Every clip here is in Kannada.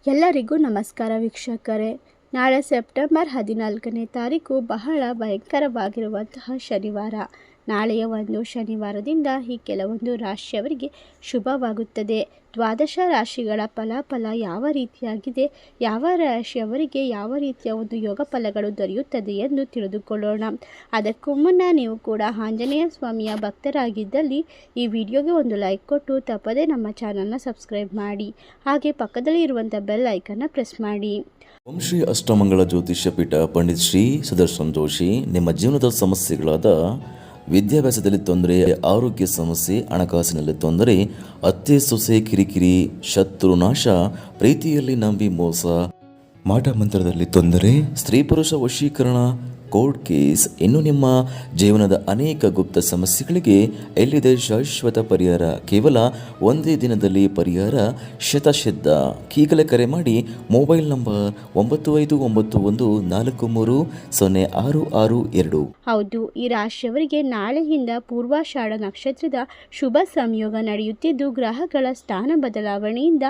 ಎಲ್ಲರಿಗೂ ನಮಸ್ಕಾರ ವೀಕ್ಷಕರೇ. ನಾಳೆ ಸೆಪ್ಟೆಂಬರ್ 14ನೇ ತಾರೀಕು ಬಹಳ ಭಯಂಕರವಾಗಿರುವಂತಹ ಶನಿವಾರ. ನಾಳೆಯ ಒಂದು ಶನಿವಾರದಿಂದ ಈ ಕೆಲವೊಂದು ರಾಶಿಯವರಿಗೆ ಶುಭವಾಗುತ್ತದೆ. ದ್ವಾದಶ ರಾಶಿಗಳ ಫಲಾಫಲ ಯಾವ ರೀತಿಯಾಗಿದೆ, ಯಾವ ರಾಶಿಯವರಿಗೆ ಯಾವ ರೀತಿಯ ಒಂದು ಯೋಗ ಫಲಗಳು ದೊರೆಯುತ್ತದೆ ಎಂದು ತಿಳಿದುಕೊಳ್ಳೋಣ. ಅದಕ್ಕೂ ಮುನ್ನ ನೀವು ಕೂಡ ಆಂಜನೇಯ ಸ್ವಾಮಿಯ ಭಕ್ತರಾಗಿದ್ದಲ್ಲಿ ಈ ವಿಡಿಯೋಗೆ ಒಂದು ಲೈಕ್ ಕೊಟ್ಟು ತಪ್ಪದೇ ನಮ್ಮ ಚಾನಲ್ನ ಸಬ್ಸ್ಕ್ರೈಬ್ ಮಾಡಿ. ಹಾಗೆ ಪಕ್ಕದಲ್ಲಿ ಇರುವಂಥ ಬೆಲ್ ಐಕನ್ನ ಪ್ರೆಸ್ ಮಾಡಿ. ಓಂ ಶ್ರೀ ಅಷ್ಟಮಂಗಳ ಜ್ಯೋತಿಷ್ಯ ಪೀಠ ಪಂಡಿತ್ ಶ್ರೀ ಸುದರ್ಶನ್ ಜೋಶಿ. ನಿಮ್ಮ ಜೀವನದ ಸಮಸ್ಯೆಗಳಾದ ವಿದ್ಯಾಭ್ಯಾಸದಲ್ಲಿ ತೊಂದರೆ, ಆರೋಗ್ಯ ಸಮಸ್ಯೆ, ಹಣಕಾಸಿನಲ್ಲಿ ತೊಂದರೆ, ಅತ್ತೆ ಸೊಸೆ ಕಿರಿಕಿರಿ, ಶತ್ರು ನಾಶ, ಪ್ರೀತಿಯಲ್ಲಿ ನಂಬಿ ಮೋಸ, ಮಾಟ ಮಂತ್ರದಲ್ಲಿ ತೊಂದರೆ, ಸ್ತ್ರೀ ಪುರುಷ ವಶೀಕರಣ, ಕೋರ್ಟ್ ಕೇಸ್, ಇನ್ನು ನಿಮ್ಮ ಜೀವನದ ಅನೇಕ ಗುಪ್ತ ಸಮಸ್ಯೆಗಳಿಗೆ ಎಲ್ಲಿದೆ ಶಾಶ್ವತ ಪರಿಹಾರ. ಕೇವಲ ಒಂದೇ ದಿನದಲ್ಲಿ ಪರಿಹಾರ ಶತಸಿದ್ಧ. ಈಗಲೇ ಕರೆ ಮಾಡಿ. Mobile number 9591430662. ಹೌದು, ಈ ರಾಶಿಯವರಿಗೆ ನಾಳೆಯಿಂದ ಪೂರ್ವಾಷಾಢ ನಕ್ಷತ್ರದ ಶುಭ ಸಂಯೋಗ ನಡೆಯುತ್ತಿದ್ದು, ಗ್ರಹಗಳ ಸ್ಥಾನ ಬದಲಾವಣೆಯಿಂದ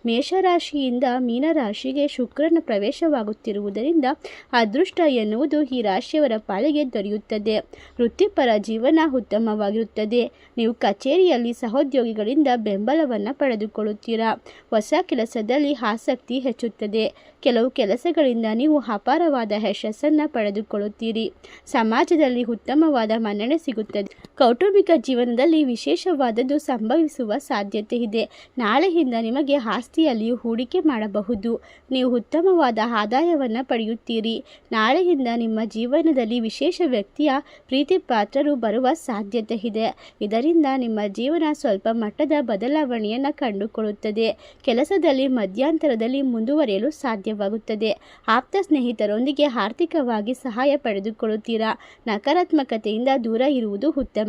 ಮೇಷರಾಶಿಯಿಂದ ಮೀನರಾಶಿಗೆ ಶುಕ್ರನ ಪ್ರವೇಶವಾಗುತ್ತಿರುವುದರಿಂದ ಅದೃಷ್ಟ ಎನ್ನುವುದು ಈ ರಾಶಿಯವರ ಪಾಲಿಗೆ ದೊರೆಯುತ್ತದೆ. ವೃತ್ತಿಪರ ಜೀವನ ಉತ್ತಮವಾಗಿರುತ್ತದೆ. ನೀವು ಕಚೇರಿಯಲ್ಲಿ ಸಹೋದ್ಯೋಗಿಗಳಿಂದ ಬೆಂಬಲವನ್ನು ಪಡೆದುಕೊಳ್ಳುತ್ತೀರಾ. ಹೊಸ ಕೆಲಸದಲ್ಲಿ ಆಸಕ್ತಿ ಹೆಚ್ಚುತ್ತದೆ. ಕೆಲವು ಕೆಲಸಗಳಿಂದ ನೀವು ಅಪಾರವಾದ ಯಶಸ್ಸನ್ನು ಪಡೆದುಕೊಳ್ಳುತ್ತೀರಿ. ಸಮಾಜದಲ್ಲಿ ಉತ್ತಮವಾದ ಮನ್ನಣೆ ಸಿಗುತ್ತದೆ. ಕೌಟುಂಬಿಕ ಜೀವನದಲ್ಲಿ ವಿಶೇಷವಾದದ್ದು ಸಂಭವಿಸುವ ಸಾಧ್ಯತೆ ಇದೆ. ನಾಳೆಯಿಂದ ನಿಮಗೆ ಆಸ್ತಿಯಲ್ಲಿಯೂ ಹೂಡಿಕೆ ಮಾಡಬಹುದು. ನೀವು ಉತ್ತಮವಾದ ಆದಾಯವನ್ನು ಪಡೆಯುತ್ತೀರಿ. ನಾಳೆಯಿಂದ ನಿಮ್ಮ ಜೀವನದಲ್ಲಿ ವಿಶೇಷ ವ್ಯಕ್ತಿಯ ಪ್ರೀತಿ ಪಾತ್ರರು ಬರುವ ಸಾಧ್ಯತೆ ಇದೆ. ಇದರಿಂದ ನಿಮ್ಮ ಜೀವನ ಸ್ವಲ್ಪ ಮಟ್ಟದ ಬದಲಾವಣೆಯನ್ನು ಕಂಡುಕೊಳ್ಳುತ್ತದೆ. ಕೆಲಸದಲ್ಲಿ ಮಧ್ಯಂತರದಲ್ಲಿ ಮುಂದುವರಿಯಲು ಸಾಧ್ಯವಾಗುತ್ತದೆ. ಆಪ್ತ ಸ್ನೇಹಿತರೊಂದಿಗೆ ಆರ್ಥಿಕವಾಗಿ ಸಹಾಯ ಪಡೆದುಕೊಳ್ಳುತ್ತೀರಾ. ನಕಾರಾತ್ಮಕತೆಯಿಂದ ದೂರ ಇರುವುದು ಉತ್ತಮ.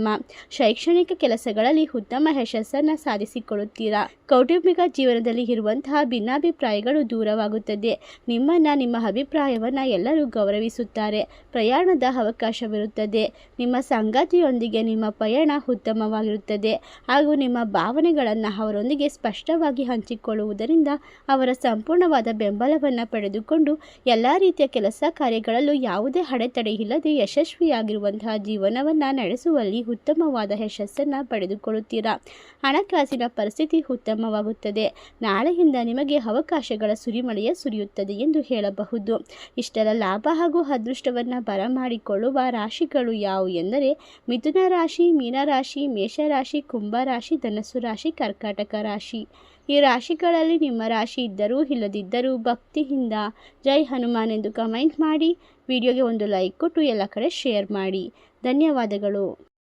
ಶೈಕ್ಷಣಿಕ ಕೆಲಸಗಳಲ್ಲಿ ಉತ್ತಮ ಯಶಸ್ಸನ್ನು ಸಾಧಿಸಿಕೊಳ್ಳುತ್ತೀರಾ. ಕೌಟುಂಬಿಕ ಜೀವನದಲ್ಲಿ ಇರುವಂತಹ ಭಿನ್ನಾಭಿಪ್ರಾಯಗಳು ದೂರವಾಗುತ್ತದೆ. ನಿಮ್ಮ ಅಭಿಪ್ರಾಯವನ್ನು ಎಲ್ಲರೂ ಗೌರವಿಸುತ್ತಾರೆ. ಪ್ರಯಾಣದ ಅವಕಾಶವಿರುತ್ತದೆ. ನಿಮ್ಮ ಸಂಗಾತಿಯೊಂದಿಗೆ ನಿಮ್ಮ ಪಯಣ ಉತ್ತಮವಾಗಿರುತ್ತದೆ ಹಾಗೂ ನಿಮ್ಮ ಭಾವನೆಗಳನ್ನು ಅವರೊಂದಿಗೆ ಸ್ಪಷ್ಟವಾಗಿ ಹಂಚಿಕೊಳ್ಳುವುದರಿಂದ ಅವರ ಸಂಪೂರ್ಣವಾದ ಬೆಂಬಲವನ್ನು ಪಡೆದುಕೊಂಡು ಎಲ್ಲ ರೀತಿಯ ಕೆಲಸ ಕಾರ್ಯಗಳಲ್ಲೂ ಯಾವುದೇ ಅಡೆತಡೆ ಇಲ್ಲದೆ ಯಶಸ್ವಿಯಾಗಿರುವಂತಹ ಜೀವನವನ್ನು ನಡೆಸುವಲ್ಲಿ ಉತ್ತಮವಾದ ಯಶಸ್ಸನ್ನು ಪಡೆದುಕೊಳ್ಳುತ್ತೀರಾ. ಹಣಕಾಸಿನ ಪರಿಸ್ಥಿತಿ ಉತ್ತಮವಾಗುತ್ತದೆ. ನಾಳೆಯಿಂದ ನಿಮಗೆ ಅವಕಾಶಗಳ ಸುರಿಮಳೆಯ ಸುರಿಯುತ್ತದೆ ಎಂದು ಹೇಳಬಹುದು. ಇಷ್ಟರ ಲಾಭ ಹಾಗೂ ಅದೃಷ್ಟವನ್ನು ಬರಮಾಡಿಕೊಳ್ಳುವ ರಾಶಿಗಳು ಯಾವುವು ಎಂದರೆ ಮಿಥುನ ರಾಶಿ, ಮೀನರಾಶಿ, ಮೇಷರಾಶಿ, ಕುಂಭರಾಶಿ, ಧನಸ್ಸು ರಾಶಿ, ಕರ್ಕಾಟಕ ರಾಶಿ. ಈ ರಾಶಿಗಳಲ್ಲಿ ನಿಮ್ಮ ರಾಶಿ ಇದ್ದರೂ ಇಲ್ಲದಿದ್ದರೂ ಭಕ್ತಿಯಿಂದ ಜೈ ಹನುಮಾನ್ ಎಂದು ಕಮೆಂಟ್ ಮಾಡಿ. ವಿಡಿಯೋಗೆ ಒಂದು ಲೈಕ್ ಕೊಟ್ಟು ಎಲ್ಲ ಕಡೆ ಶೇರ್ ಮಾಡಿ. ಧನ್ಯವಾದಗಳು.